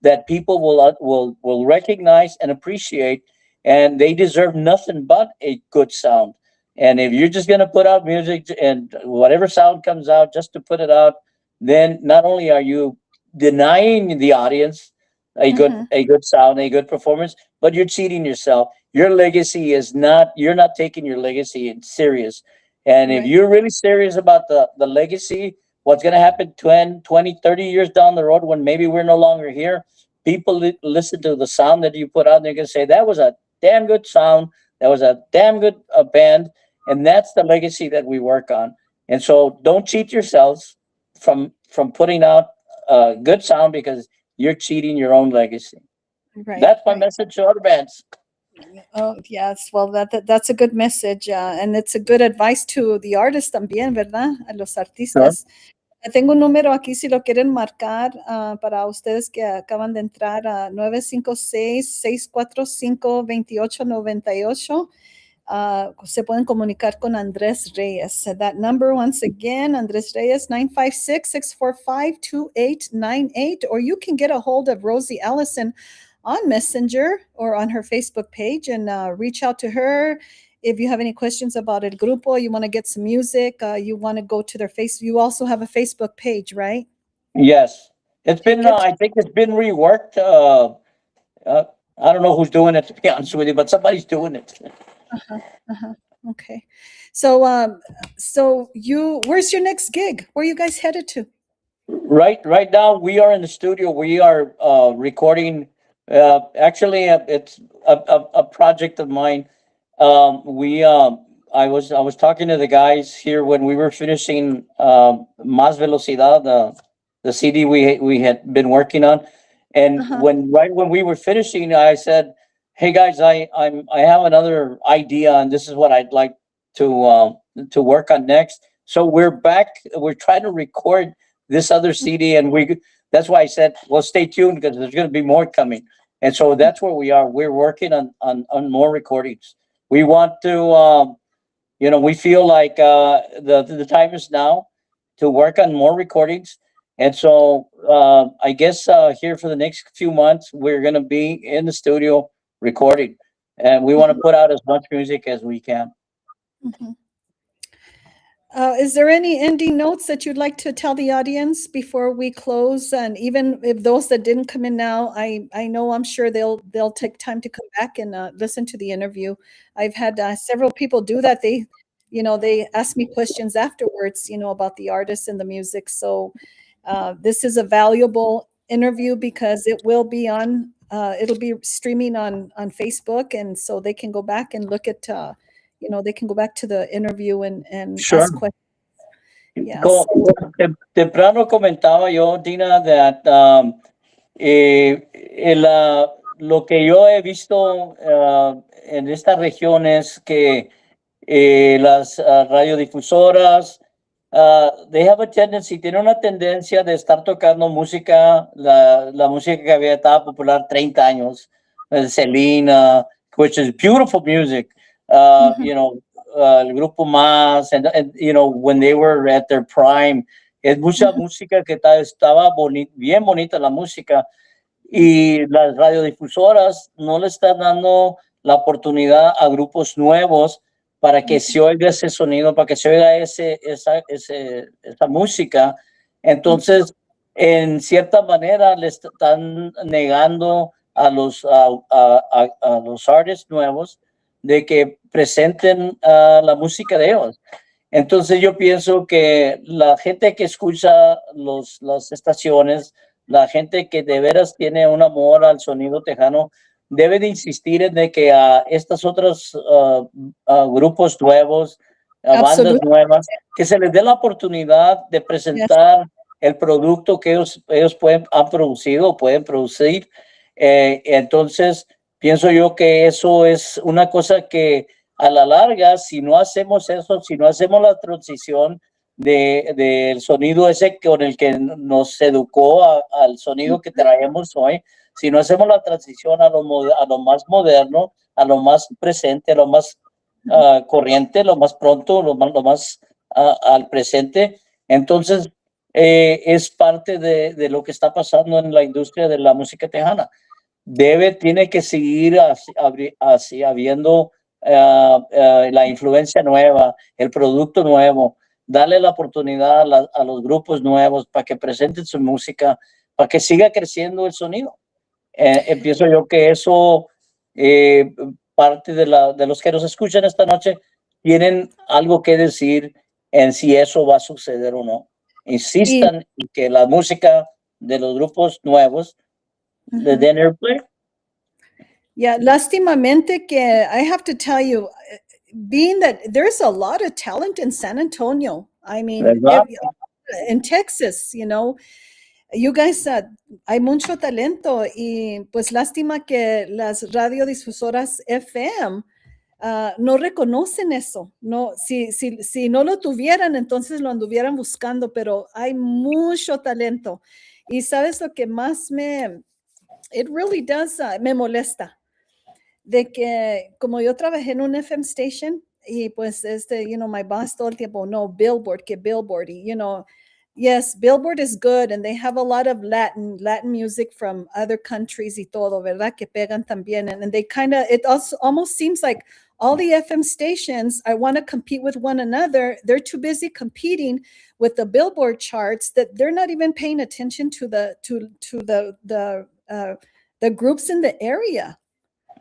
that people will recognize and appreciate, and they deserve nothing but a good sound. And if you're just going to put out music and whatever sound comes out just to put it out, then not only are you denying the audience a good sound, a good performance, but you're cheating yourself. Your legacy is not, you're not taking your legacy in serious. And if Right. you're really serious about the legacy, what's going to happen 10, 20, 30 years down the road when maybe we're no longer here, people listen to the sound that you put out and they're going to say, that was a damn good sound. That was a damn good band. And that's the legacy that we work on. And so don't cheat yourselves from putting out good sound, because you're cheating your own legacy. Right. That's my Right. message to other bands. Oh, yes. Well, that's a good message, and it's a good advice to the artists también, ¿verdad? A los Sure. artistas. Tengo un número aquí si lo quieren marcar para ustedes que acaban de entrar a 956-645-2898. Se pueden comunicar con Andrés Reyes. That number once again, Andrés Reyes, 956-645-2898. Or you can get a hold of Rosie Ellison on Messenger or on her Facebook page and reach out to her. If you have any questions about El Grupo, you want to get some music, you want to go to their face. You also have a Facebook page, right? Yes. It's Okay, been, I think it's been reworked. I don't know who's doing it, to be honest with you, but somebody's doing it. Okay. So where's your next gig? Where are you guys headed to? Right now we are in the studio. We are recording. Actually, it's a project of mine. We I was talking to the guys here when we were finishing Más Velocidad, the CD we had been working on, and when we were finishing, I said, "Hey guys, I have another idea, and this is what I'd like to work on next." So we're back. We're trying to record this other CD, and that's why I said, well, stay tuned, because there's going to be more coming. And so that's where we are. We're working on more recordings. We want to, we feel like the time is now to work on more recordings. And so I guess here for the next few months, we're going to be in the studio recording, and we want to put out as much music as we can. Mhm. Is there any ending notes that you'd like to tell the audience before we close? And even if those that didn't come in now, I know I'm sure they'll take time to come back and listen to the interview. I've had several people do that. They ask me questions afterwards, about the artists and the music. So this is a valuable interview because it will be on, it'll be streaming on Facebook, and so they can go back and look at, they can go back to the interview and Sure. ask questions. Yeah. Temprano comentaba yo, Dina, that lo que yo he visto en esta región es que las radiodifusoras, they have a tendency, tienen una tendencia de estar tocando música, la música que había estado popular 30 años, Selena, which is beautiful music, el Grupo Más, and when they were at their prime, es mucha música que estaba bien bonita la música, y las radiodifusoras no le están dando la oportunidad a grupos nuevos para que se oiga ese sonido, para que se oiga esa música. Entonces, en cierta manera, le están negando a los artists nuevos de que presenten la música de ellos. Entonces, yo pienso que la gente que escucha las estaciones, la gente que de veras tiene un amor al sonido tejano, debe de insistir en de que a estos otros grupos nuevos, a bandas nuevas, que se les dé la oportunidad de presentar el producto que ellos han producido o pueden producir. Entonces, pienso yo que eso es una cosa que a la larga, si no hacemos eso, si no hacemos la transición del sonido ese con el que nos educó al sonido que traemos hoy, si no hacemos la transición a lo más moderno, a lo más presente, a lo más corriente, lo más pronto, lo más al presente, entonces es parte de lo que está pasando en la industria de la música tejana. Tiene que seguir así habiendo la influencia nueva, el producto nuevo, darle la oportunidad a los grupos nuevos para que presenten su música, para que siga creciendo el sonido. Empiezo yo que eso, parte de los que nos escuchan esta noche, tienen algo que decir en si eso va a suceder o no. Insistan en que la música de los grupos nuevos le den airplay. Yeah, lástimamente que I have to tell you, being that there's a lot of talent in San Antonio. I mean, in Texas, you guys, hay mucho talento, y pues lástima que las radiodifusoras FM no reconocen eso. No, si no lo tuvieran, entonces lo anduvieran buscando, pero hay mucho talento. Y sabes lo que más it really does, me molesta, de que como yo trabajé en un FM station, y pues my boss todo el tiempo, no, Billboard, y yes, Billboard is good, and they have a lot of Latin music from other countries y todo, ¿verdad? Que pegan también, and they it also almost seems like all the FM stations, I want to compete with one another. They're too busy competing with the Billboard charts that they're not even paying attention to the groups in the area.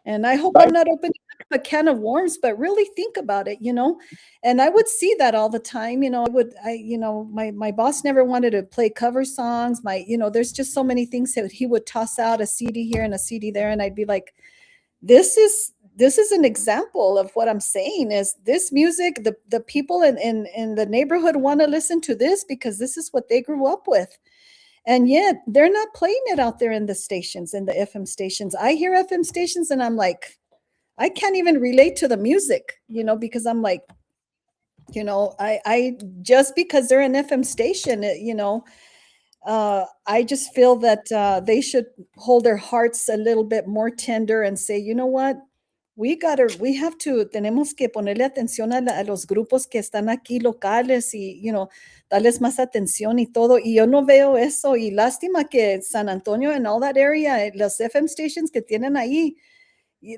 And I hope I'm not opening up a can of worms, but really think about it, And I would see that all the time, my boss never wanted to play cover songs. There's just so many things that he would toss out, a CD here and a CD there, and I'd be like, this is an example of what I'm saying. Is this music, the people in the neighborhood want to listen to this because this is what they grew up with. And yet they're not playing it out there in the stations, in the FM stations. I hear FM stations and I'm like, I can't even relate to the music, because I'm like, I just because they're an FM station, I just feel that they should hold their hearts a little bit more tender and say, you know what? Tenemos que ponerle atención a los grupos que están aquí locales y, darles más atención y todo. Y yo no veo eso. Y lástima que San Antonio and all that area, los FM stations que tienen ahí,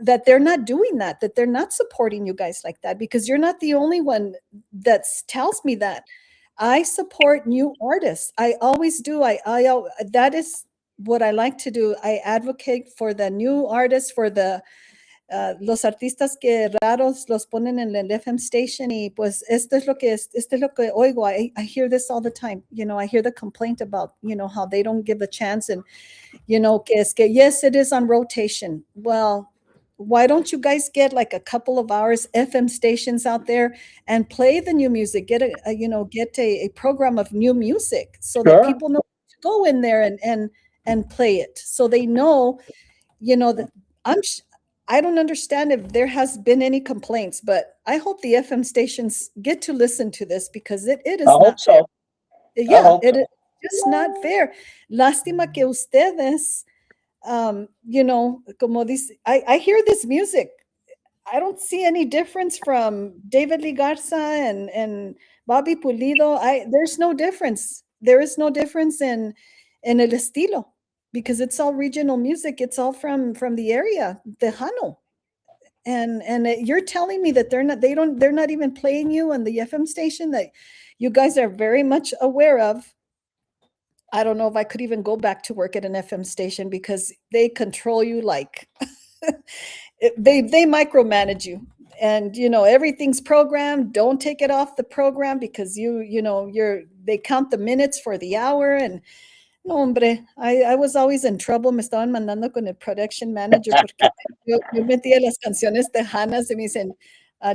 that they're not doing that they're not supporting you guys like that, because you're not the only one that tells me that. I support new artists. I always do. That is what I like to do. I advocate for the new artists, for the los artistas que raros los ponen en el FM station y pues esto es lo que oigo. I hear this all the time. I hear the complaint about, how they don't give a chance and, que es que, yes, it is on rotation. Well, why don't you guys get like a couple of hours FM stations out there and play the new music? Get a program of new music so that people know to go in there and play it. So they know, that I don't understand if there has been any complaints, but I hope the FM stations get to listen to this because it is not fair. Yeah, it is just not fair. Lástima que ustedes, como dice, I hear this music. I don't see any difference from David Lee Garza and Bobby Pulido. There's no difference. There is no difference in el estilo because it's all regional music. It's all from the area, Tejano. And you're telling me that they're not even playing you on the FM station that you guys are very much aware of. I don't know if I could even go back to work at an FM station because they control you like they micromanage you. And everything's programmed. Don't take it off the program because they count the minutes for the hour. And no, hombre, I was always in trouble. Me estaban mandando con el production manager porque yo metía las canciones tejanas y me dicen,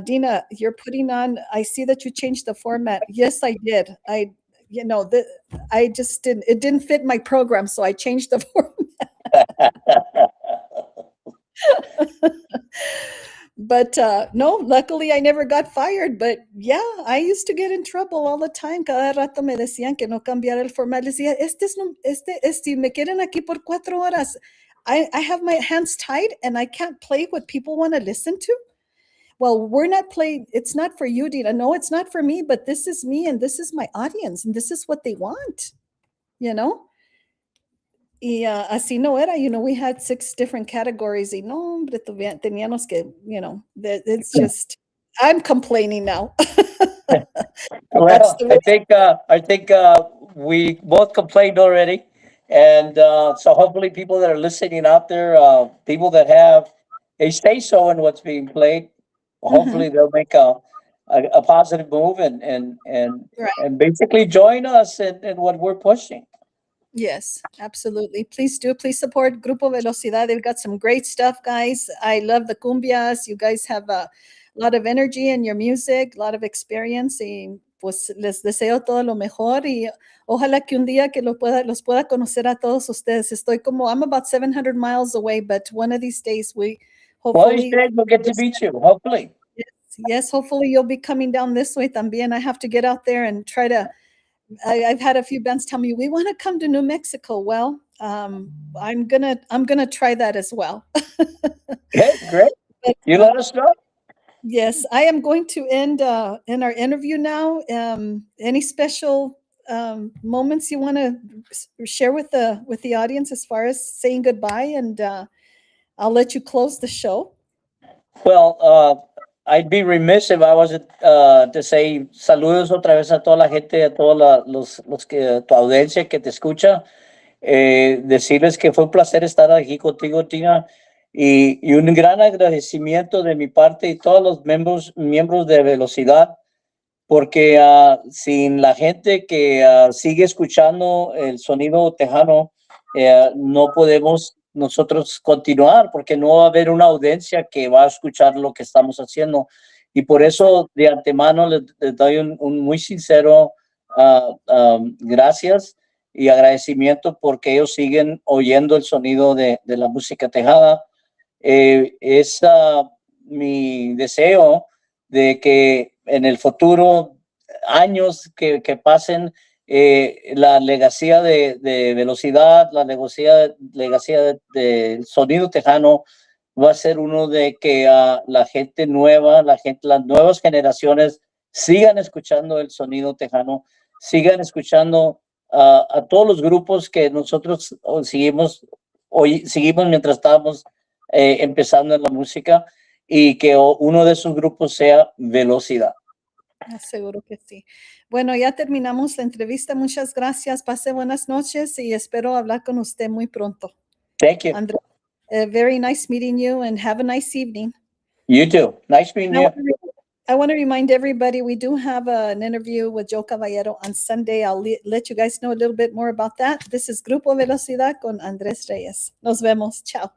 Dina, you're putting on, I see that you changed the format. Yes, I did. I just didn't, it didn't fit my program, so I changed the format. But no, luckily I never got fired. But yeah, I used to get in trouble all the time. Cada rato me decían que no cambiara el format. Les decía, si me quieren aquí por 4 horas, I have my hands tied and I can't play what people want to listen to. Well, we're not playing. It's not for you, Dina. No, it's not for me, but this is me and this is my audience and this is what they want, Y así no era, we had 6 different categories. Y no, hombre, teníamos que, it's just, I'm complaining now. Well, I think we both complained already. And so hopefully people that are listening out there, people that have a say-so in what's being played, hopefully they'll make a positive move and basically join us in what we're pushing. Yes, absolutely. Please do. Please support Grupo Velocidad. They've got some great stuff, guys. I love the cumbias. You guys have a lot of energy in your music, a lot of experience. Y pues les deseo todo lo mejor. Y ojalá que un día que los pueda conocer a todos ustedes. I'm about 700 miles away, but one of these days we'll get to meet you, hopefully. Yes, hopefully you'll be coming down this way también. I have to get out there and try to. I've had a few bands tell me we want to come to New Mexico. Well, I'm gonna try that as well. Okay, great. But, you let us know. Yes, I am going to end in our interview now. Any special moments you want to share with the audience as far as saying goodbye, and I'll let you close the show. Well, I'd be remiss if I wasn't to say saludos otra vez a toda la gente, a todos los que tu audiencia que te escucha. Decirles que fue un placer estar aquí contigo, Tina, y un gran agradecimiento de mi parte y todos los miembros de Velocidad, porque sin la gente que sigue escuchando el sonido tejano, no podemos nosotros continuar, porque no va a haber una audiencia que va a escuchar lo que estamos haciendo. Y por eso de antemano les doy un muy sincero gracias y agradecimiento porque ellos siguen oyendo el sonido de la música tejana. Es mi deseo de que en el futuro, años que pasen, la legacía de Velocidad, la legacía del sonido tejano va a ser uno de que la gente nueva, las nuevas generaciones sigan escuchando el sonido tejano, sigan escuchando a todos los grupos que nosotros seguimos mientras estábamos empezando en la música, y que uno de esos grupos sea Velocidad. Seguro que sí. Bueno, ya terminamos la entrevista. Muchas gracias. Pase buenas noches y espero hablar con usted muy pronto. Thank you. Andrés, Very nice meeting you, and have a nice evening. You too. Nice meeting you. I want to remind everybody, we do have an interview with Joe Caballero on Sunday. I'll let you guys know a little bit more about that. This is Grupo Velocidad con Andrés Reyes. Nos vemos. Ciao.